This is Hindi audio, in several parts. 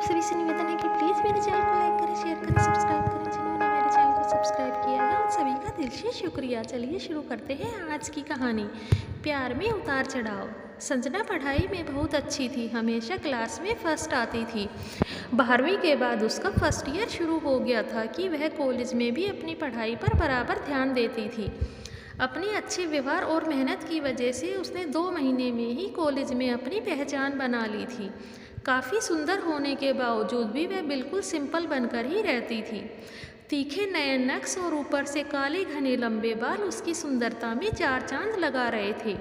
सभी से निवेदन है कि प्लीज़ मेरे चैनल को लाइक करें, शेयर करें, सब्सक्राइब करें। जिन्होंने मेरे चैनल को सब्सक्राइब किया है उन सभी का दिल से शुक्रिया। चलिए शुरू करते हैं आज की कहानी, प्यार में उतार चढ़ाव। संजना पढ़ाई में बहुत अच्छी थी, हमेशा क्लास में फर्स्ट आती थी। 12वीं के बाद उसका फर्स्ट ईयर शुरू हो गया था कि वह कॉलेज में भी अपनी पढ़ाई पर बराबर ध्यान देती थी। अपने अच्छे व्यवहार और मेहनत की वजह से उसने 2 महीने में ही कॉलेज में अपनी पहचान बना ली थी। काफ़ी सुंदर होने के बावजूद भी वह बिल्कुल सिंपल बनकर ही रहती थी। तीखे नए नक्श और ऊपर से काले घने लंबे बाल उसकी सुंदरता में 4 चांद लगा रहे थे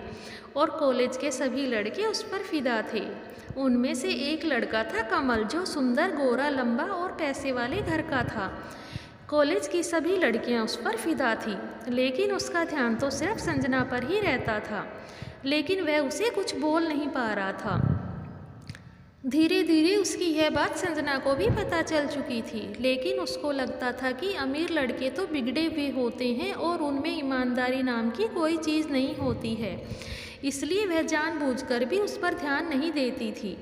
और कॉलेज के सभी लड़के उस पर फिदा थे। उनमें से एक लड़का था कमल, जो सुंदर, गोरा, लंबा और पैसे वाले घर का था। कॉलेज की सभी लड़कियां उस पर फिदा थी, लेकिन उसका ध्यान तो सिर्फ संजना पर ही रहता था। लेकिन वह उसे कुछ बोल नहीं पा रहा था। धीरे धीरे उसकी यह बात संजना को भी पता चल चुकी थी, लेकिन उसको लगता था कि अमीर लड़के तो बिगड़े हुए होते हैं और उनमें ईमानदारी नाम की कोई चीज़ नहीं होती है, इसलिए वह जानबूझकर भी उस पर ध्यान नहीं देती थी।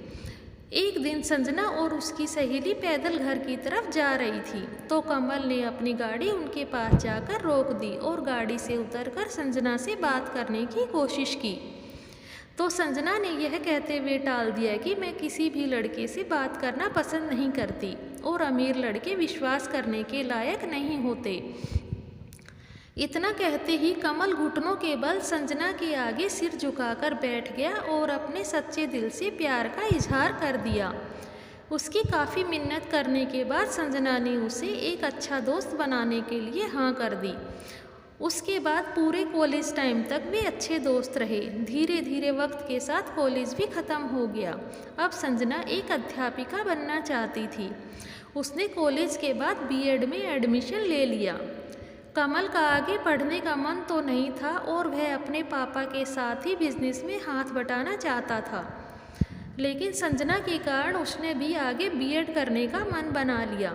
एक दिन संजना और उसकी सहेली पैदल घर की तरफ जा रही थी, तो कमल ने अपनी गाड़ी उनके पास जाकर रोक दी और गाड़ी से उतरकर संजना से बात करने की कोशिश की। तो संजना ने यह कहते हुए टाल दिया कि मैं किसी भी लड़के से बात करना पसंद नहीं करती और अमीर लड़के विश्वास करने के लायक नहीं होते। इतना कहते ही कमल घुटनों के बल संजना के आगे सिर झुकाकर बैठ गया और अपने सच्चे दिल से प्यार का इजहार कर दिया। उसकी काफ़ी मिन्नत करने के बाद संजना ने उसे एक अच्छा दोस्त बनाने के लिए हाँ कर दी। उसके बाद पूरे कॉलेज टाइम तक वे अच्छे दोस्त रहे। धीरे धीरे वक्त के साथ कॉलेज भी ख़त्म हो गया। अब संजना एक अध्यापिका बनना चाहती थी। उसने कॉलेज के बाद बीएड में एडमिशन ले लिया। कमल का आगे पढ़ने का मन तो नहीं था और वह अपने पापा के साथ ही बिजनेस में हाथ बटाना चाहता था, लेकिन संजना के कारण उसने भी आगे बीएड करने का मन बना लिया।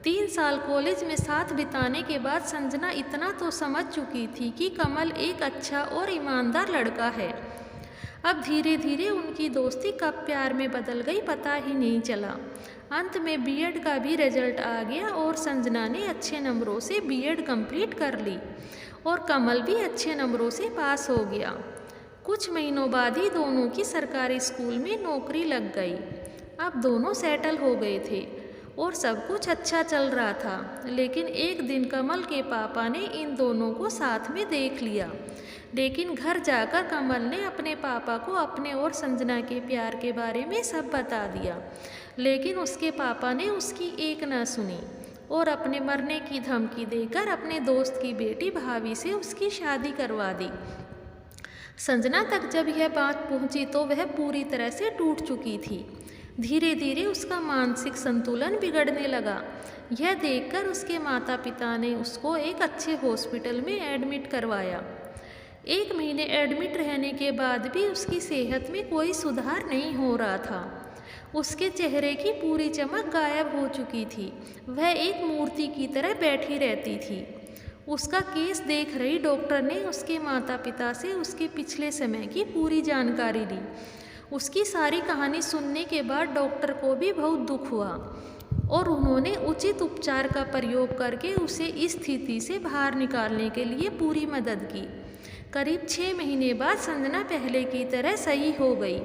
3 साल कॉलेज में साथ बिताने के बाद संजना इतना तो समझ चुकी थी कि कमल एक अच्छा और ईमानदार लड़का है। अब धीरे धीरे उनकी दोस्ती कब प्यार में बदल गई पता ही नहीं चला। अंत में बीएड का भी रिजल्ट आ गया और संजना ने अच्छे नंबरों से बीएड कंप्लीट कर ली और कमल भी अच्छे नंबरों से पास हो गया। कुछ महीनों बाद ही दोनों की सरकारी स्कूल में नौकरी लग गई। अब दोनों सेटल हो गए थे और सब कुछ अच्छा चल रहा था, लेकिन एक दिन कमल के पापा ने इन दोनों को साथ में देख लिया। लेकिन घर जाकर कमल ने अपने पापा को अपने और संजना के प्यार के बारे में सब बता दिया, लेकिन उसके पापा ने उसकी एक न सुनी और अपने मरने की धमकी देकर अपने दोस्त की बेटी भाभी से उसकी शादी करवा दी। संजना तक जब यह बात पहुंची तो वह पूरी तरह से टूट चुकी थी। धीरे धीरे उसका मानसिक संतुलन बिगड़ने लगा। यह देखकर उसके माता पिता ने उसको एक अच्छे हॉस्पिटल में एडमिट करवाया। 1 महीने एडमिट रहने के बाद भी उसकी सेहत में कोई सुधार नहीं हो रहा था। उसके चेहरे की पूरी चमक गायब हो चुकी थी। वह एक मूर्ति की तरह बैठी रहती थी। उसका केस देख रही डॉक्टर ने उसके माता पिता से उसके पिछले समय की पूरी जानकारी ली। उसकी सारी कहानी सुनने के बाद डॉक्टर को भी बहुत दुख हुआ और उन्होंने उचित उपचार का प्रयोग करके उसे इस स्थिति से बाहर निकालने के लिए पूरी मदद की। करीब 6 महीने बाद संजना पहले की तरह सही हो गई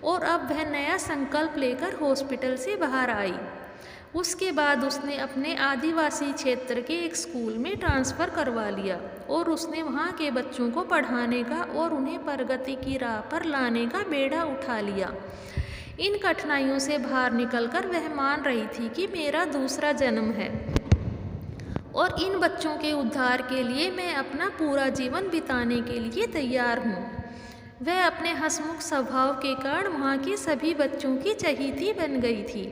और अब वह नया संकल्प लेकर हॉस्पिटल से बाहर आई। उसके बाद उसने अपने आदिवासी क्षेत्र के एक स्कूल में ट्रांसफ़र करवा लिया और उसने वहाँ के बच्चों को पढ़ाने का और उन्हें प्रगति की राह पर लाने का बेड़ा उठा लिया। इन कठिनाइयों से बाहर निकलकर वह मान रही थी कि मेरा दूसरा जन्म है और इन बच्चों के उद्धार के लिए मैं अपना पूरा जीवन बिताने के लिए तैयार हूँ। वह अपने हंसमुख स्वभाव के कारण वहाँ के सभी बच्चों की चहेती बन गई थी।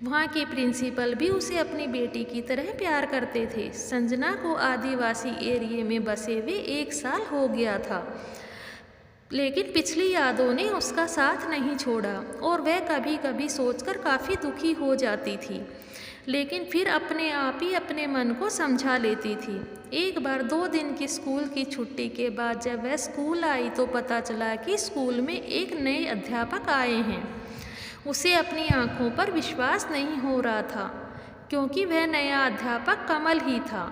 वहाँ के प्रिंसिपल भी उसे अपनी बेटी की तरह प्यार करते थे। संजना को आदिवासी एरिया में बसे हुए 1 साल हो गया था, लेकिन पिछली यादों ने उसका साथ नहीं छोड़ा और वह कभी कभी सोचकर काफ़ी दुखी हो जाती थी, लेकिन फिर अपने आप ही अपने मन को समझा लेती थी। एक बार 2 दिन की स्कूल की छुट्टी के बाद जब वह स्कूल आई तो पता चला कि स्कूल में एक नए अध्यापक आए हैं। उसे अपनी आंखों पर विश्वास नहीं हो रहा था, क्योंकि वह नया अध्यापक कमल ही था।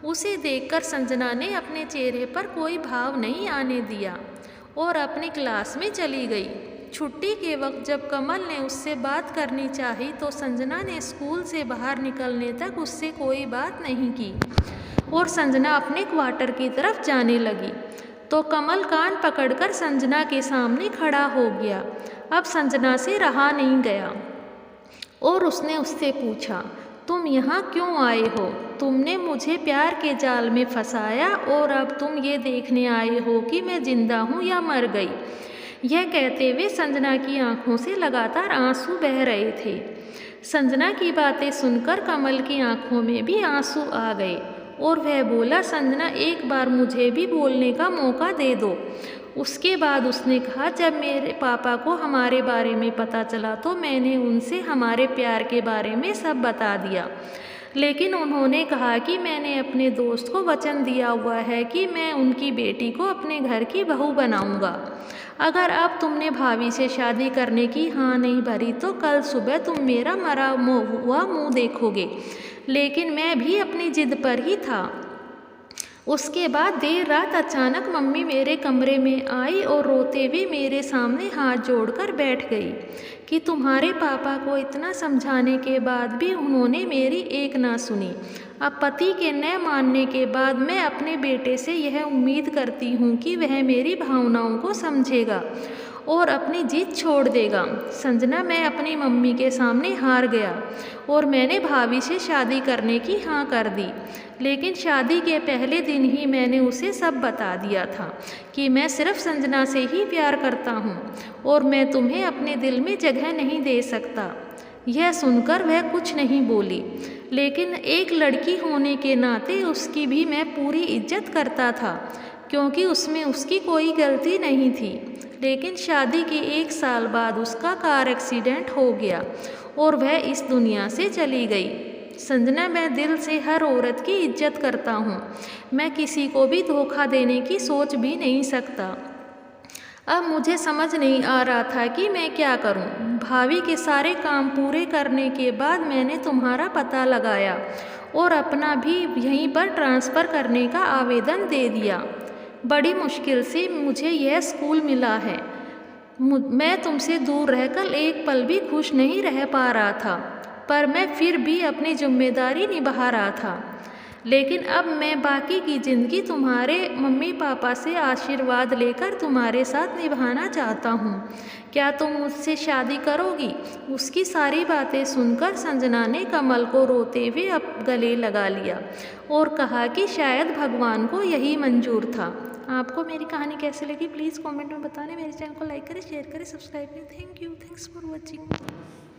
उसे देखकर संजना ने अपने चेहरे पर कोई भाव नहीं आने दिया और अपनी क्लास में चली गई। छुट्टी के वक्त जब कमल ने उससे बात करनी चाही तो संजना ने स्कूल से बाहर निकलने तक उससे कोई बात नहीं की और संजना अपने क्वार्टर की तरफ जाने लगी तो कमल कान पकड़कर संजना के सामने खड़ा हो गया। अब संजना से रहा नहीं गया और उसने उससे पूछा, तुम यहाँ क्यों आए हो? तुमने मुझे प्यार के जाल में फंसाया और अब तुम ये देखने आए हो कि मैं जिंदा हूँ या मर गई। यह कहते हुए संजना की आंखों से लगातार आंसू बह रहे थे। संजना की बातें सुनकर कमल की आंखों में भी आंसू आ गए और वह बोला, संजना एक बार मुझे भी बोलने का मौका दे दो। उसके बाद उसने कहा, जब मेरे पापा को हमारे बारे में पता चला तो मैंने उनसे हमारे प्यार के बारे में सब बता दिया, लेकिन उन्होंने कहा कि मैंने अपने दोस्त को वचन दिया हुआ है कि मैं उनकी बेटी को अपने घर की बहू बनाऊंगा। अगर अब तुमने भाभी से शादी करने की हाँ नहीं भरी तो कल सुबह तुम मेरा मरा हुआ मुँह देखोगे। लेकिन मैं भी अपनी जिद पर ही था। उसके बाद देर रात अचानक मम्मी मेरे कमरे में आई और रोते हुए मेरे सामने हाथ जोड़कर बैठ गई कि तुम्हारे पापा को इतना समझाने के बाद भी उन्होंने मेरी एक ना सुनी। अब पति के न मानने के बाद मैं अपने बेटे से यह उम्मीद करती हूँ कि वह मेरी भावनाओं को समझेगा और अपनी जिद छोड़ देगा। संजना, मैं अपनी मम्मी के सामने हार गया और मैंने भाभी से शादी करने की हाँ कर दी, लेकिन शादी के पहले दिन ही मैंने उसे सब बता दिया था कि मैं सिर्फ संजना से ही प्यार करता हूँ और मैं तुम्हें अपने दिल में जगह नहीं दे सकता। यह सुनकर वह कुछ नहीं बोली, लेकिन एक लड़की होने के नाते उसकी भी मैं पूरी इज्जत करता था, क्योंकि उसमें उसकी कोई गलती नहीं थी। लेकिन शादी के 1 साल बाद उसका कार एक्सीडेंट हो गया और वह इस दुनिया से चली गई। संजना, मैं दिल से हर औरत की इज्जत करता हूँ। मैं किसी को भी धोखा देने की सोच भी नहीं सकता। अब मुझे समझ नहीं आ रहा था कि मैं क्या करूं। भाभी के सारे काम पूरे करने के बाद मैंने तुम्हारा पता लगाया और अपना भी यहीं पर ट्रांसफ़र करने का आवेदन दे दिया। बड़ी मुश्किल से मुझे यह स्कूल मिला है। मैं तुमसे दूर रहकर एक पल भी खुश नहीं रह पा रहा था, पर मैं फिर भी अपनी जिम्मेदारी निभा रहा था। लेकिन अब मैं बाकी की ज़िंदगी तुम्हारे मम्मी पापा से आशीर्वाद लेकर तुम्हारे साथ निभाना चाहता हूँ। क्या तुम मुझसे शादी करोगी? उसकी सारी बातें सुनकर संजना ने कमल को रोते हुए अब गले लगा लिया और कहा कि शायद भगवान को यही मंजूर था। आपको मेरी कहानी कैसी लगी प्लीज़ कमेंट में बताने। मेरे चैनल को लाइक करें, शेयर करें, सब्सक्राइब करें। Thank you, thanks for watching.